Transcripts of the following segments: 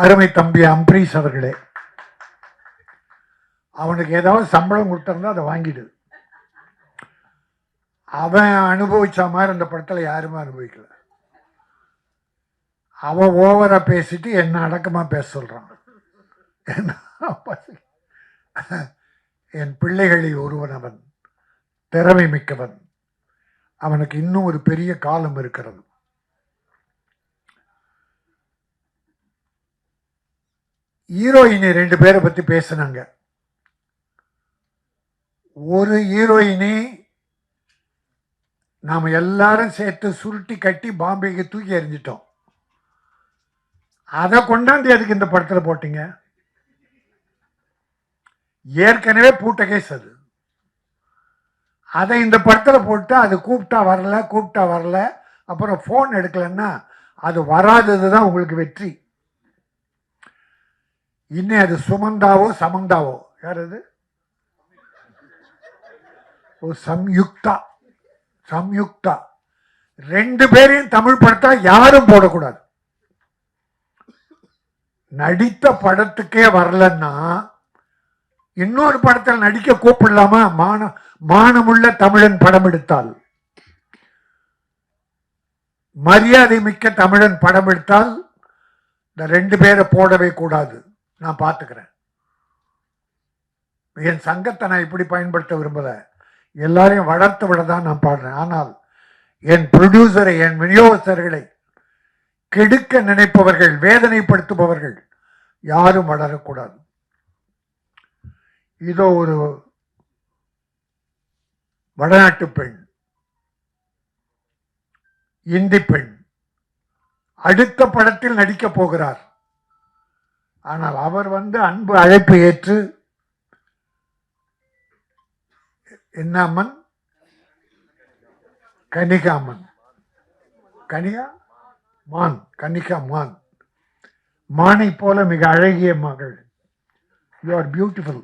அருமை தம்பி அம்பரீஷ் அவர்களே, அவனுக்கு ஏதாவது சம்பளம் கொடுத்திருந்தா அதை வாங்கிடு. அவன் அனுபவிச்ச மாதிரி இந்த படத்துல யாருமே அனுபவிக்கல. அவன் ஓவரா பேசிட்டு என்ன அடக்கமா பேச சொல்றான். என் பிள்ளைகளில் ஒருவன் அவன், திறமை மிக்கவன். அவனுக்கு இன்னும் ஒரு பெரிய காலம் இருக்கிறது. ஹீரோயினி 2 பேரை பத்தி பேசினாங்க. ஒரு ஹீரோயினி நாம எல்லாரும் சேர்த்து சுருட்டி கட்டி பாம்பேக்கு தூக்கி எறிஞ்சிட்டோம். அதை கொண்டாந்து எதுக்கு இந்த படத்தில் போட்டீங்க? ஏற்கனவே பூட்ட கேஸ் அது. அதை இந்த படத்தில் போட்டு அது கூப்பிட்டா வரல, அப்புறம் ஃபோன் எடுக்கலன்னா அது வராதது தான் உங்களுக்கு வெற்றி. இன்னும் அது சுமந்தாவோ சமந்தாவோ, யார் அது? சம்யுக்தா. 2 பேரையும் தமிழ் படத்தா யாரும் போடக்கூடாது. நடித்த படத்துக்கே வரலன்னா இன்னொரு படத்தில் நடிக்க கூப்பிடலாமா? மானமுள்ள தமிழன் படம் எடுத்தால், மரியாதை மிக்க தமிழன் படம் எடுத்தால் இந்த 2 பேரை போடவே கூடாது. நான் பார்த்துக்கிறேன். என் சங்கத்தை நான் இப்படி பயன்படுத்த விரும்பல. எல்லாரையும் வளர்த்து விட தான் நான் பாடுறேன். ஆனால் என் ப்ரொடியூசரை, என் விநியோகஸ்தர்களை கெடுக்க நினைப்பவர்கள், வேதனைப்படுத்துபவர்கள் யாரும் வளரக்கூடாது. இதோ ஒரு வடநாட்டு பெண், இந்தி பெண் அடுத்த படத்தில் நடிக்க போகிறார். ஆனால் அவர் அன்பு அழைப்பு ஏற்று, என்ன அம்மன்? கனிகாமன். கனிகா மான். மானை போல மிக அழகிய மகள். You are beautiful.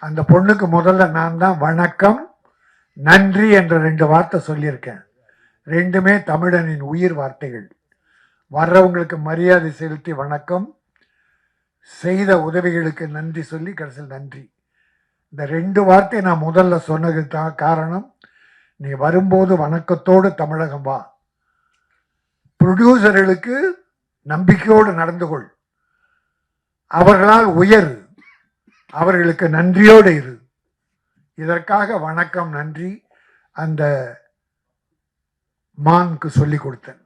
அந்த பொண்ணுக்கு முதல்ல நான் தான் வணக்கம், நன்றி என்ற 2 வார்த்தை சொல்லியிருக்கேன். 2மே தமிழனின் உயிர் வார்த்தைகள். வர்றவங்களுக்கு மரியாதை செலுத்தி வணக்கம், செய்த உதவிகளுக்கு நன்றி சொல்லி கடைசியில் நன்றி. இந்த 2 வார்த்தை நான் முதல்ல சொன்னது தான் காரணம். நீ வரும்போது வணக்கத்தோடு தமிழகம் வா. ப்ரொடியூசர்களுக்கு நம்பிக்கையோடு நடந்து கொள். அவர்களால் உயர், அவர்களுக்கு நன்றியோடு இரு. இதற்காக வணக்கம், நன்றி அந்த மானுக்கு சொல்லி கொடுத்தேன்.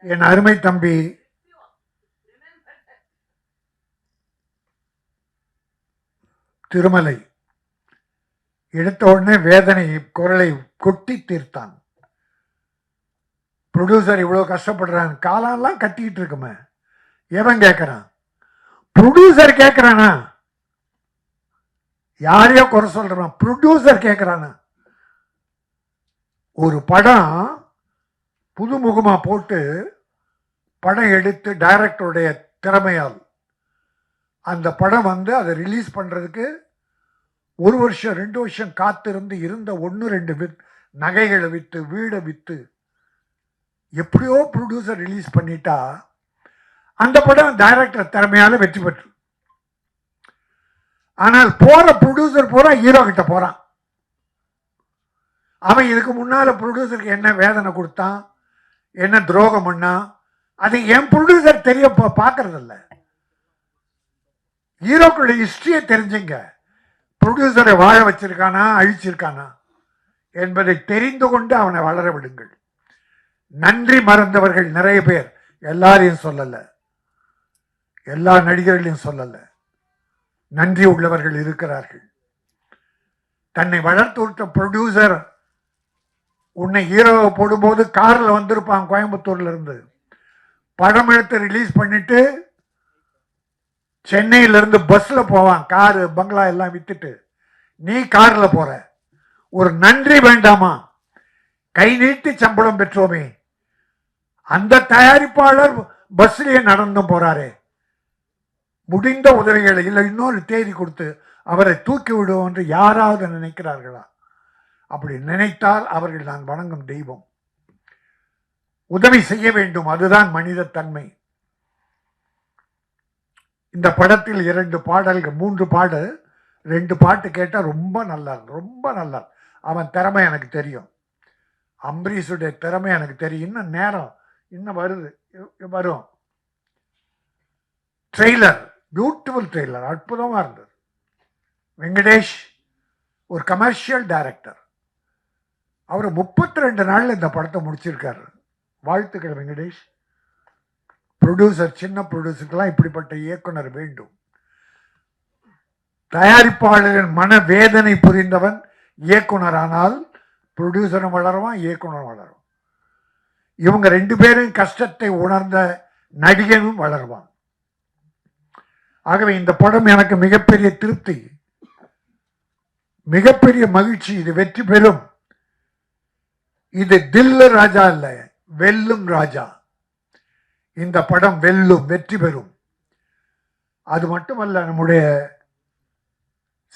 என் அருமை தம்பி திருமலை எடுத்த உடனே வேதனை குரலை கொட்டி தீர்த்தான். ப்ரொடியூசர் இவ்வளவு கஷ்டப்படுறான், காலெல்லாம் கட்டிக்கிட்டு இருக்குமே. எவன் கேட்கிறான்? ப்ரொடியூசர் கேட்கிறானா? யாரையோ குறை சொல்றான், ப்ரொடியூசர் கேட்கிறானா? ஒரு படம் புதுமுகமா போட்டு படம் எடுத்து டைரக்டருடைய திறமையால் அந்த படம் அதை ரிலீஸ் பண்றதுக்கு 1 வருஷம் 2 வருஷம் காத்திருந்து இருந்த 1-2 நகைகளை வித்து, வீடை வித்து, எப்படியோ ப்ரொடியூசர் ரிலீஸ் பண்ணிட்டா அந்த படம் டைரக்டர் திறமையால வெற்றி பெற்று. ஆனால் போற ப்ரொடியூசர் பூரா ஹீரோ கிட்ட போறான். அவன் இதுக்கு முன்னால ப்ரொடியூசருக்கு என்ன வேதனை கொடுத்தான், என்ன துரோகம் பண்ணா, அது என் ப்ரொடியூசர் தெரிய பார்க்கறது இல்லை. ஹீரோக்களுடைய ஹிஸ்டரியை தெரிஞ்சுங்க. ப்ரொடியூசரை வாழ வச்சிருக்கானா, அழிச்சிருக்கானா என்பதை தெரிந்து கொண்டு அவனை வளர விடுங்கள். நன்றி மறந்தவர்கள் நிறைய பேர், எல்லாரையும் சொல்லல, எல்லா நடிகர்களையும் சொல்லல, நன்றி உள்ளவர்கள் இருக்கிறார்கள். தன்னை வளர்த்து விட்ட ப்ரொடியூசர் உன்னை ஹீரோவை போடும்போது கார்ல வந்திருப்பான் கோயம்புத்தூர்ல இருந்து. படம் எடுத்து ரிலீஸ் பண்ணிட்டு சென்னையில இருந்து பஸ்ல போவான், காரு பங்களா எல்லாம் வித்துட்டு. நீ கார்ல போற. ஒரு நன்றி வேண்டாமா? கை நீட்டி சம்பளம் பெற்றோமே, அந்த தயாரிப்பாளர் பஸ்லயே நடந்தும் போறாரே. முடிந்த உதவிகளை இல்லை இன்னொரு தேதி கொடுத்து அவரை தூக்கி விடுவோம் என்று யாராவது நினைக்கிறார்களா? அப்படி நினைத்தால் அவர்கள் நான் வணங்கும் தெய்வம். உதவி செய்ய வேண்டும், அதுதான் மனித தன்மை. இந்த படத்தில் 2 பாடல்கள் 3 பாடு 2 பாட்டு கேட்டால் ரொம்ப நல்லா ரொம்ப நல்லா. அவன் திறமை எனக்கு தெரியும், அம்பரீஷுடைய திறமை எனக்கு தெரியும். இன்னும் நேரம் இன்னும் வருது, வரும். ட்ரெய்லர், பியூட்டிஃபுல் ட்ரெய்லர், அற்புதமாக இருந்தது. வெங்கடேஷ் ஒரு கமர்ஷியல் டைரக்டர், அவர் 32 நாளில் இந்த படத்தை முடிச்சிருக்காரு. வாழ்த்துக்கள் வெங்கடேஷ். ப்ரொடியூசர், சின்ன ப்ரொடியூசருக்கெல்லாம் இப்படிப்பட்ட இயக்குனர் வேண்டும். தயாரிப்பாளரின் மனவேதனை புரிந்தவன் இயக்குனரானால் ப்ரொடியூசரும் வளருவான், இயக்குனரும் வளரும். இவங்க 2 பேரும் கஷ்டத்தை உணர்ந்த நடிகனும் வளருவான். ஆகவே இந்த படம் எனக்கு மிகப்பெரிய திருப்தி, மிகப்பெரிய மகிழ்ச்சி. இது வெற்றி பெறும். இது தில்லு ராஜா இல்ல, வெல்லும் ராஜா. இந்த படம் வெல்லும், வெற்றி பெறும். அது மட்டுமல்ல, நம்முடைய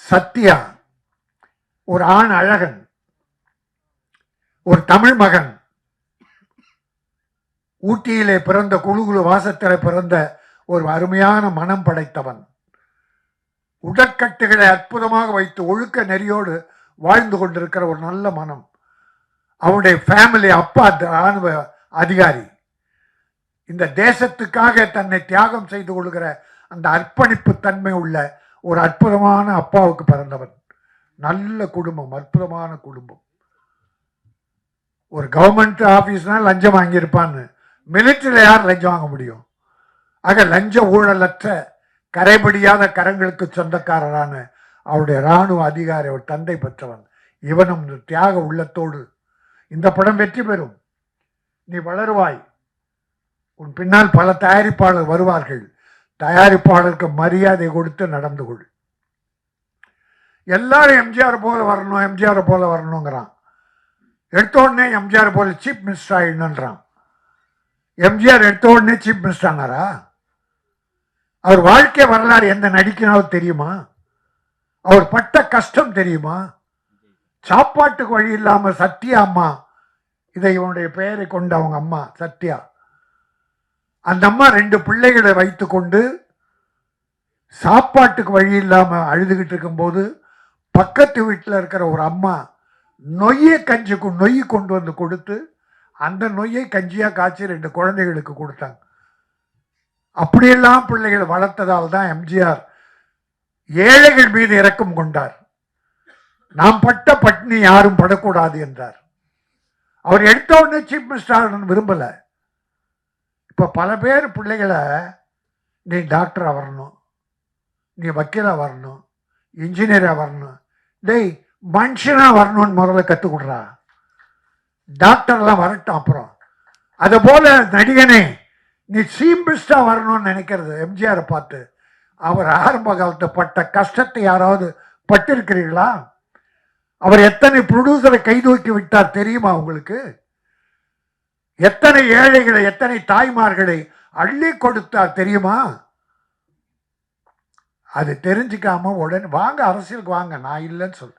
சத்யா ஒரு ஆண் அழகன், ஒரு தமிழ் மகன், ஊட்டியிலே பிறந்த குழுகுழு வாசத்திலே பிறந்த ஒரு அருமையான மனம் படைத்தவன். உடற்கட்டுகளை அற்புதமாக வைத்து ஒழுக்க நெறியோடு வாழ்ந்து கொண்டிருக்கிற ஒரு நல்ல மனம். அவனுடைய ஃபேமிலி, அப்பா ராணுவ அதிகாரி. இந்த தேசத்துக்காக தன்னை தியாகம் செய்து கொள்கிற அந்த அர்ப்பணிப்பு தன்மை உள்ள ஒரு அற்புதமான அப்பாவுக்கு பிறந்தவன். நல்ல குடும்பம், அற்புதமான குடும்பம். ஒரு கவர்மெண்ட் ஆபீஸ்னா லஞ்சம் வாங்கியிருப்பான்னு, மிலிட்டரியில் யார் லஞ்சம் வாங்க முடியும்? ஆக லஞ்ச ஊழலற்ற கரைபடியாத கரங்களுக்கு சொந்தக்காரரான அவருடைய இராணுவ அதிகாரி, அவர் தந்தை பெற்றவன். இவனும் தியாக உள்ளத்தோடு இந்த படம் வெற்றி பெறும். நீ வளருவாய், உன் பின்னால் பல தயாரிப்பாளர் வருவார்கள். தயாரிப்பாளருக்கு மரியாதை கொடுத்து நடந்து கொள். எல்லாரும் எம்ஜிஆர் போல வரணும், எம்ஜிஆர் போல வரணுங்கிறான். எடுத்த உடனே எம்ஜிஆர் போல சீஃப் மினிஸ்டர் ஆயிடணுன்றான். எம்ஜிஆர் எடுத்த உடனே சீஃப் மினிஸ்டர் ஆனாரா? அவர் வாழ்க்கை வரலாறு எந்த நடிக்கினாலும் தெரியுமா? அவர் பட்ட கஷ்டம் தெரியுமா? சாப்பாட்டுக்கு வழி இல்லாம சத்யா அம்மா, இதை இவனுடைய பெயரை கொண்டு அவங்க அம்மா சத்யா, அந்த அம்மா 2 பிள்ளைகளை வைத்து கொண்டு சாப்பாட்டுக்கு வழி இல்லாம அழுதுகிட்டு இருக்கும்போது பக்கத்து வீட்டில் இருக்கிற ஒரு அம்மா நொய்யை நொய் கொண்டு வந்து கொடுத்து அந்த நொய்யை கஞ்சியா காய்ச்சி 2 குழந்தைகளுக்கு கொடுத்தாங்க. அப்படியெல்லாம் பிள்ளைகள் வளர்த்ததால் தான் எம்ஜிஆர் ஏழைகள் மீது இரக்கம் கொண்டார். நாம் பட்ட பட்டினி யாரும் படக்கூடாது என்றார். அவர் எடுத்த உடனே சீஃப் மினிஸ்டர் விரும்பல. இப்ப பல பேர் பிள்ளைகளை, நீ டாக்டரா வரணும், நீ வக்கீலா வரணும், இன்ஜினியரா வரணும், டேய் மனுஷனா வரணும்னு முதல்ல கற்றுக் கொடுறா. டாக்டர்லாம் வரட்டும் அப்புறம். அதை போல நடிகனே, நீ சீஃப் மினிஸ்டரா வரணும்னு நினைக்கிறது எம்ஜிஆரை பார்த்து. அவர் ஆரம்ப காலத்தை பட்ட கஷ்டத்தை யாராவது பட்டிருக்கிறீர்களா? அவர் எத்தனை ப்ரொடியூசரை கைதூக்கி விட்டார் தெரியுமா உங்களுக்கு? எத்தனை ஏழைகளை, எத்தனை தாய்மார்களை அள்ளி கொடுத்தார் தெரியுமா? அது தெரிஞ்சுக்காம உடனே வாங்க அரசியலுக்கு வாங்க, நான் இல்லைன்னு சொல்ல.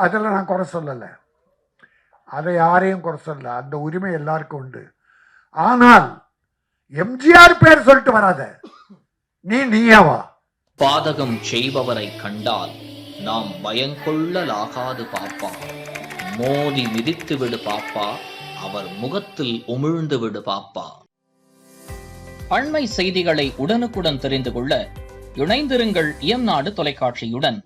அதில் நான் குறை சொல்லலை, அதை யாரையும் குறை சொல்லல. அந்த உரிமை எல்லாருக்கும் உண்டு. ஆனால் எம்ஜிஆர் பேர் சொல்லிட்டு வராத. நீயாவா? பாதகம் செய்பவரை கண்டால் நாம் பயங்கொள்ளலாகாது பாப்பா. மோதி மிதித்து விடு பாப்பா, அவர் முகத்தில் உமிழ்ந்து விடு பாப்பா. அண்மை செய்திகளை உடனுக்குடன் தெரிந்து கொள்ள இணைந்திருங்கள் எம் நாடு தொலைக்காட்சியுடன்.